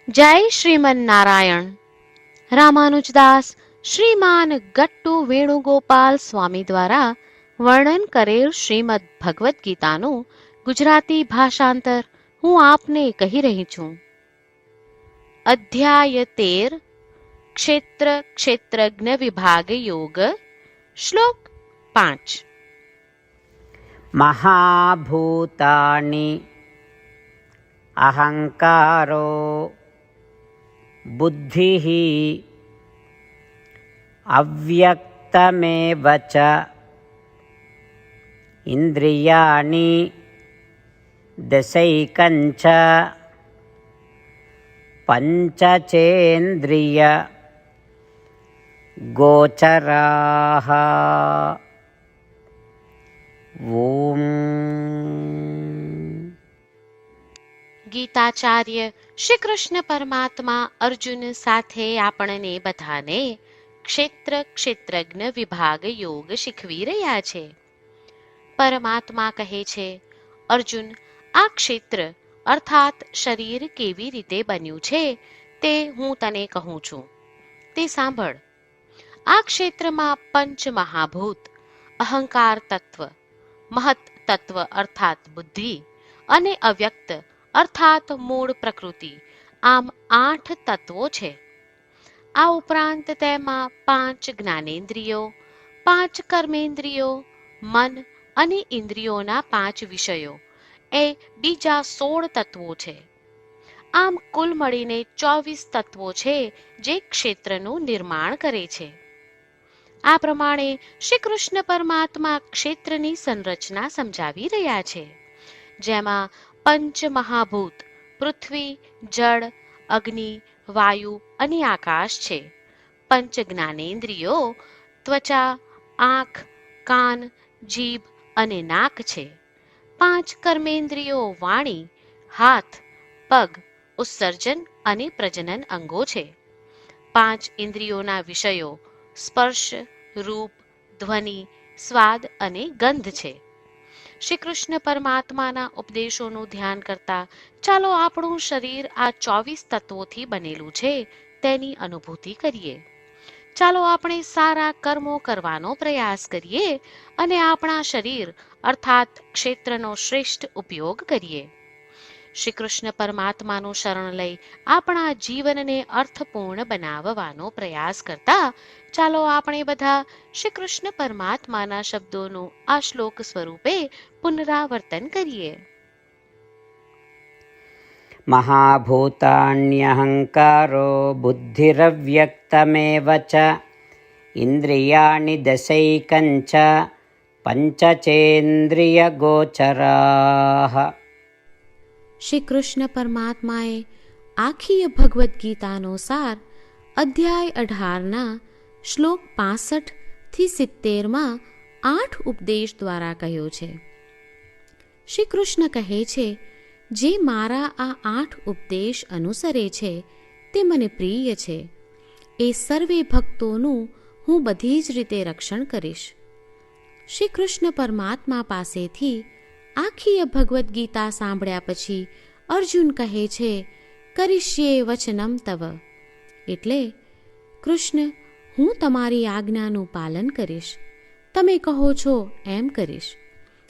જય શ્રીમન નારાયણ. રામાનુજદાસ શ્રીમાન ગટ્ટુ વેણુગોપાલ સ્વામી દ્વારા વર્ણન કરેલ શ્રીમદ ભગવદ્ ગીતાનું ગુજરાતી ભાષાંતર હું આપને કહી રહી છું. અધ્યાય 13 ક્ષેત્ર ક્ષેત્રજ્ઞ વિભાગ યોગ. શ્લોક 5. મહાભૂતાનિ અહંકારો બુદ્ધિ અવ્યક્તમેવ ચ ઇન્દ્રિયાણિ દશૈકંચ પંચચેન્દ્રિય ગોચરાઃ. ઓમ. ગીતાચાર્ય શ્રી કૃષ્ણ પરમાત્મા અર્જુન સાથે આપણને બધાને ક્ષેત્ર ક્ષેત્રજ્ઞ વિભાગ યોગ શીખવી રહ્યા છે. પરમાત્મા કહે છે, અર્જુન, આ ક્ષેત્ર અર્થાત શરીર કેવી રીતે બન્યું છે તે હું તને કહું છું, તે સાંભળ. આ ક્ષેત્રમાં પંચ મહાભૂત, અહંકાર તત્વ, મહત તત્વ અર્થાત બુદ્ધિ અને અવ્યક્ત અર્થાત મૂળ પ્રકૃતિ, આમ 8 તત્વો છે. આ ઉપરાંત તેમાં 5 જ્ઞાનેન્દ્રિયો, 5 કર્મેન્દ્રિયો, મન અને ઇન્દ્રિયોના 5 વિષયો એ બીજા 16 તત્વો છે. આમ કુલ મળીને 24 તત્વો છે જે ક્ષેત્રનું નિર્માણ કરે છે. આ પ્રમાણે શ્રી કૃષ્ણ પરમાત્મા ક્ષેત્રની સંરચના સમજાવી રહ્યા છે, જેમાં પંચ મહાભૂત પૃથ્વી, જળ, અગ્નિ, વાયુ અને આકાશ છે. પંચ જ્ઞાનેન્દ્રિયો ત્વચા, આંખ, કાન, જીભ અને નાક છે. 5 કર્મેન્દ્રિયો વાણી, હાથ, પગ, ઉત્સર્જન અને પ્રજનન અંગો છે. 5 ઇન્દ્રિયોના વિષયો સ્પર્શ, રૂપ, ધ્વનિ, સ્વાદ અને ગંધ છે. શ્રી કૃષ્ણ પરમાત્માના ઉપદેશોનું ધ્યાન કરતા ચાલો આપણું શરીર આ 24 તત્વોથી બનેલું છે તેની અનુભૂતિ કરીએ. ચાલો આપણે સારા કર્મો કરવાનો પ્રયાસ કરીએ અને આપણા શરીર અર્થાત ક્ષેત્રનો શ્રેષ્ઠ ઉપયોગ કરીએ. શ્રી કૃષ્ણ પરમાત્માનું શરણ લઈ આપણા જીવનને અર્થપૂર્ણ બનાવવાનો પ્રયાસ કરતા ચાલો આપણે બધા શ્રી કૃષ્ણ પરમાત્માના શબ્દોનું આ શ્લોક સ્વરૂપે પુનરાવર્તન કરીએ. મહાભૂતાન્યહંકારો બુદ્ધિરવ્યક્તમેવ ચ ઇન્દ્રિયાણિ દશૈકંચ પંચચેન્દ્રિય ગોચરાઃ. શ્રી કૃષ્ણ પરમાત્માએ આખી ભગવદ્ ગીતાનો સાર અધ્યાય 18ના શ્લોક 65 થી 70માં 8 ઉપદેશ દ્વારા કહ્યો છે. શ્રી કૃષ્ણ કહે છે, જે મારા આ 8 ઉપદેશ અનુસરે છે તે મને પ્રિય છે. એ સર્વે ભક્તોનું હું બધી જ રીતે રક્ષણ કરીશ. શ્રી કૃષ્ણ પરમાત્મા પાસેથી આખી ભગવદ્ ગીતા સાંભળ્યા પછી અર્જુન કહે છે, કરીશ્યે વચનમ તવ, એટલે કૃષ્ણ, હું તમારી આજ્ઞાનું પાલન કરીશ, તમે કહો છો એમ કરીશ.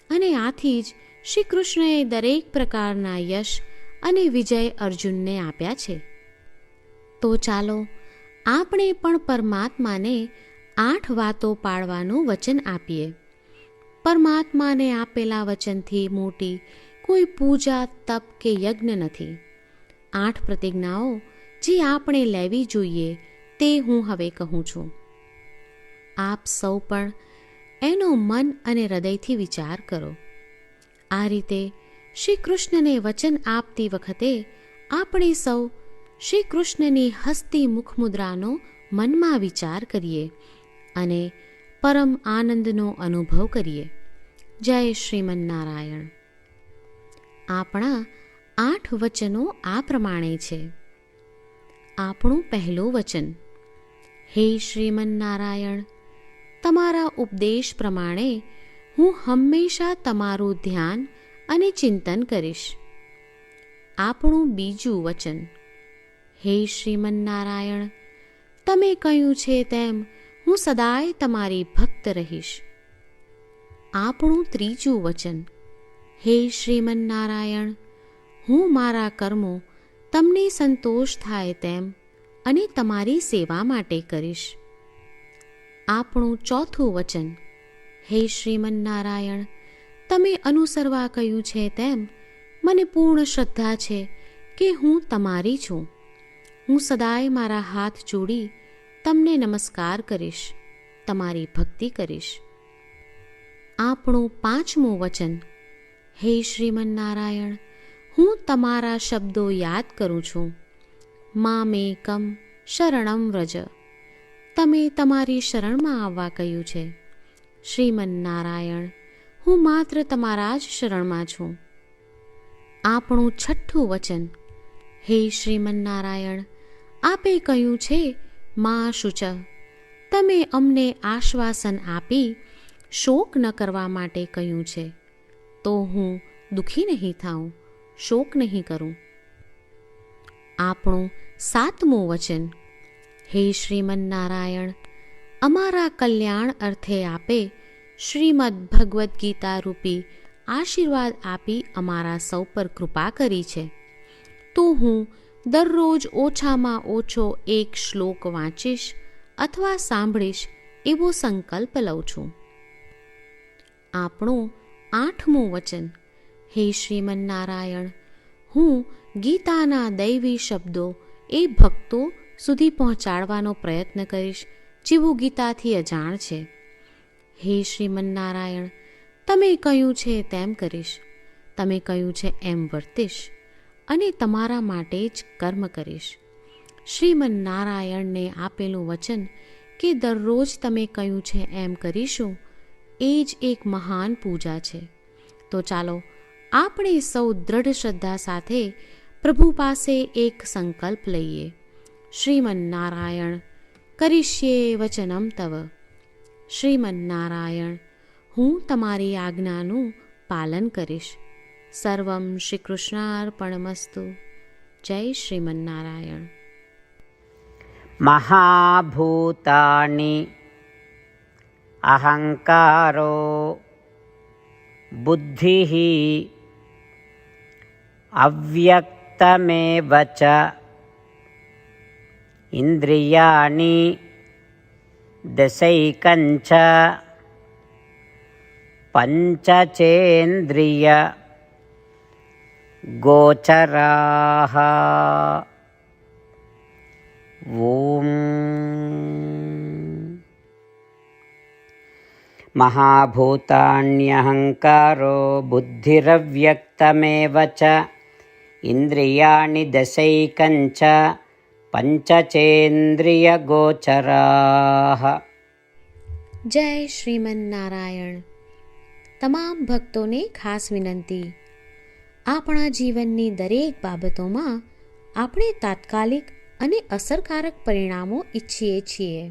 અને આથી જ શ્રી કૃષ્ણએ દરેક પ્રકારના યશ અને વિજય અર્જુનને આપ્યા છે. તો ચાલો આપણે પણ પરમાત્માને 8 વાતો પાળવાનું વચન આપીએ. પરમાત્માને આપેલા વચનથી મોટી કોઈ પૂજા, તપ કે યજ્ઞ નથી. 8 પ્રતિજ્ઞાઓ જે આપણે લેવી જોઈએ તે હું હવે કહું છું. આપ સૌ પણ એનો મન અને હૃદયથી વિચાર કરો. આ રીતે શ્રી કૃષ્ણને વચન આપતી વખતે આપણે સૌ શ્રી કૃષ્ણની હસતી મુખમુદ્રાનો મનમાં વિચાર કરીએ અને પરમ આનંદનો અનુભવ કરીએ. જય શ્રીમન નારાયણ. આપણા 8 વચનો આ પ્રમાણે છે. આપણું પહેલું વચન, હે શ્રીમન નારાયણ, તમારા ઉપદેશ પ્રમાણે હું હંમેશા તમારું ધ્યાન અને ચિંતન કરીશ. આપણું બીજું વચન, હે શ્રીમન્નારાયણ, તમે કહ્યું છે તેમ હું સદાય તમારી ભક્ત રહીશ. આપણું ત્રીજું વચન. હે શ્રીમન્નારાયણ, હું મારા કર્મો તમને સંતોષ થાય તેમ અને તમારી સેવા માટે કરીશ. આપણું ચોથું વચન. હે શ્રીમન્નારાયણ, તમે અનુસરવા કહ્યું છે તેમ મને પૂર્ણ શ્રદ્ધા છે કે હું તમારી છું. હું સદાય મારા હાથ જોડી તમને નમસ્કાર કરીશ, તમારી ભક્તિ કરીશ. આપણું પાંચમું વચન. હે શ્રીમન્નારાયણ, હું તમારા શબ્દો યાદ કરું છું. મામેકમ શરણમ વ્રજ, તમે તમારી શરણમાં આવવા કહ્યું છે. શ્રીમન્નારાયણ, હું માત્ર તમારા જ શરણમાં છું. આપણું છઠ્ઠું વચન. હે શ્રીમન્નારાયણ, આપે કહ્યું છે મા શુચ, તમે અમને આશ્વાસન આપી શોક ન કરવા માટે કહ્યું છે, તો હું દુઃખી નહીં થાઉં, શોક નહીં કરું. આપણું સાતમું વચન. હે શ્રીમન્નારાયણ, અમારા કલ્યાણ અર્થે આપે શ્રીમદ્ ભગવદ્ ગીતા રૂપી આશીર્વાદ આપી અમારા સૌ પર કૃપા કરી છે, તો હું દરરોજ ઓછામાં ઓછો એક શ્લોક વાંચીશ અથવા સાંભળીશ એવો સંકલ્પ લઉં છું. આપણું આઠમું વચન. હે શ્રીમન્નારાયણ, હું ગીતાના દૈવી શબ્દો એ ભક્તો સુધી પહોંચાડવાનો પ્રયત્ન કરીશ જેઓ ગીતાથી અજાણ છે. હે શ્રીમન્નારાયણ, તમે કહ્યું છે તેમ કરીશ, તમે કહ્યું છે એમ વર્તીશ અને તમારા માટે જ કર્મ કરીશ. શ્રીમન્નારાયણને આપેલું વચન કે દરરોજ તમે કહ્યું છે એમ કરીશું, એ જ એક મહાન પૂજા છે. તો ચાલો આપણે સૌ દ્રઢ શ્રદ્ધા સાથે પ્રભુ પાસે એક સંકલ્પ લઈએ. શ્રીમન્નારાયણ, કરીશ્યે વચનમ તવ. શ્રીમન્નારાયણ, હું તમારી આજ્ઞાનું પાલન કરીશ. સર્વમ શ્રી કૃષ્ણાર્પણમસ્તુ. જય શ્રીમન્નારાયણ. મહાભૂતાની અહંકારો બુદ્ધિ અવ્યક્તમેવ ચ ઇન્દ્રિયાણિ દશૈકંચ પંચચેન્દ્રિય ગોચરાઃ. ઓમ. મહાભૂતાન્યહંકારો બુદ્ધિરવ્યક્તમેવ ચ ઇન્દ્રિયાણિ દશૈકંચ પંચચેન્દ્રિયગોચરાઃ. જય શ્રીમન્નારાયણ. તમામ ભક્તોને ખાસ વિનંતી. આપણા જીવનની દરેક બાબતોમાં આપણે તાત્કાલિક અને અસરકારક પરિણામો ઈચ્છીએ છીએ.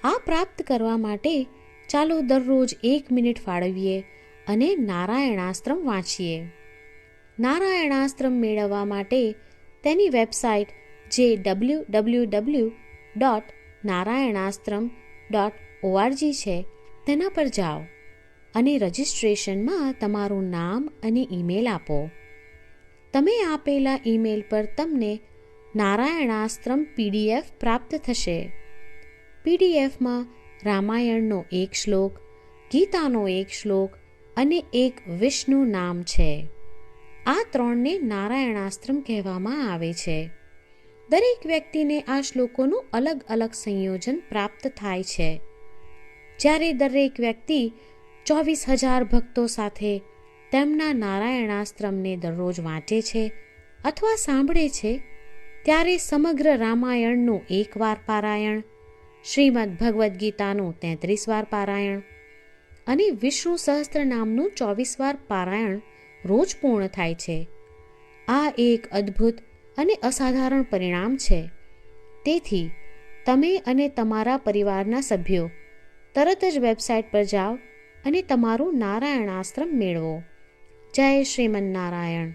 આ પ્રાપ્ત કરવા માટે ચાલો દરરોજ 1 મિનિટ ફાળવીએ અને નારાયણાસ્ત્રમ વાંચીએ. નારાયણાસ્ત્રમ મેળવવા માટે તેની વેબસાઇટ જે www.narayanaastram.org છે તેના પર જાઓ અને રજિસ્ટ્રેશનમાં તમારું નામ અને ઈમેલ આપો. તમે આપેલા ઈમેલ પર તમને નારાયણાસ્ત્રમ PDF પ્રાપ્ત થશે. PDFમાં રામાયણનો 1 શ્લોક, ગીતાનો 1 શ્લોક અને એક વિષ્ણુ નામ છે. આ 3ને નારાયણાસ્ત્રમ કહેવામાં આવે છે. દરેક વ્યક્તિને આ શ્લોકોનું અલગ અલગ સંયોજન પ્રાપ્ત થાય છે. જ્યારે દરેક વ્યક્તિ 24,000 ભક્તો સાથે તેમના નારાયણાસ્ત્રમને દરરોજ વાંચે છે અથવા સાંભળે છે, ત્યારે સમગ્ર રામાયણનું 1 વાર પારાયણ, શ્રીમદ્ ભગવદ્ ગીતાનું 33 વાર પારાયણ અને વિષ્ણુ સહસ્ત્ર નામનું 24 વાર પારાયણ રોજ પૂર્ણ થાય છે. આ એક અદ્ભુત અને અસાધારણ પરિણામ છે. તેથી તમે અને તમારા પરિવારના સભ્યો તરત જ વેબસાઇટ પર જાઓ અને તમારું નારાયણાસ્ત્રમ મેળવો. જય શ્રીમન્નારાયણ.